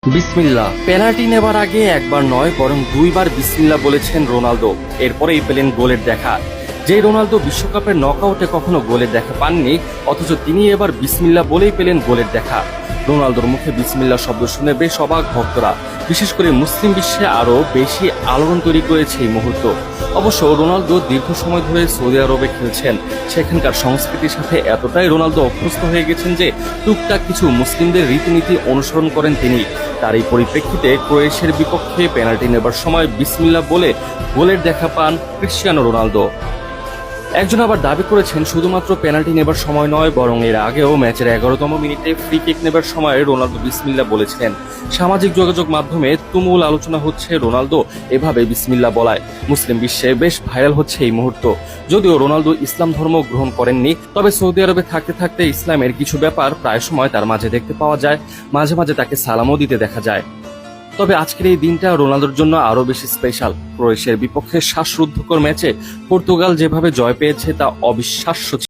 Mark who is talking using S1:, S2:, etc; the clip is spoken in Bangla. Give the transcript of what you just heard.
S1: বিসমিল্লাহ। পেনাল্টি নেবার আগে একবার নয় বরং দুইবার বিসমিল্লাহ বলেছেন রোনালদো। এরপরেই পেলেন গোলের দেখা। যে রোনালদো বিশ্বকাপের নকআউটে কখনো গোলের দেখা পাননি, অথচ তিনি এবার বিসমিল্লাহ বলেই পেলেন গোলের দেখা। রোনালদোর মুখে বিসমিল্লাহ শব্দ শুনে বেশ অবাক ভক্তরা। বিশেষ করে মুসলিম বিশ্বে আরো বেশি আলোড়ন তৈরি করেছে এই মুহূর্ত। অবশ্য রোনালদো দীর্ঘ সময় ধরে সৌদি আরবে খেলছেন। সেখানকার সংস্কৃতির সাথে এতটাই রোনালদো অভ্যস্ত হয়ে গেছেন যে টুকটাক কিছু মুসলিমদের রীতিনীতি অনুসরণ করেন তিনি। তার এই পরিপ্রেক্ষিতে ক্রোয়েশিয়ার বিপক্ষে পেনাল্টি নেবার সময় বিসমিল্লাহ বলে গোলের দেখা পান ক্রিশ্চিয়ানো রোনালদো। একজন আবার দাবি করেছেন শুধুমাত্র পেনাল্টি নেবার সময় নয় বরং এর আগেও ম্যাচের 11তম মিনিটে ফ্রি কিক নেবার সময় রোনালদো বিসমিল্লাহ বলেছেন। সামাজিক যোগাযোগ মাধ্যমে তুমুল আলোচনা হচ্ছে রোনালদো এভাবে বিসমিল্লাহ বলায়। মুসলিম বিশ্বে বেশ ভাইরাল হচ্ছে এই মুহূর্ত। যদিও রোনালদো ইসলাম ধর্ম গ্রহণ করেননি, তবে সৌদি আরবে থাকতে থাকতে ইসলামের কিছু ব্যাপার প্রায় সময় তার মাঝে দেখতে পাওয়া যায়। মাঝে মাঝে তাকে সালামও দিতে দেখা যায়। তবে আজকের এই দিনটা রোনালদোর জন্য আরো বেশি স্পেশাল। ক্রোয়েশিয়ার বিপক্ষে শ্বাসরুদ্ধকর ম্যাচে পর্তুগাল যেভাবে জয় পেয়েছে তা অবিশ্বাস্য ছিল।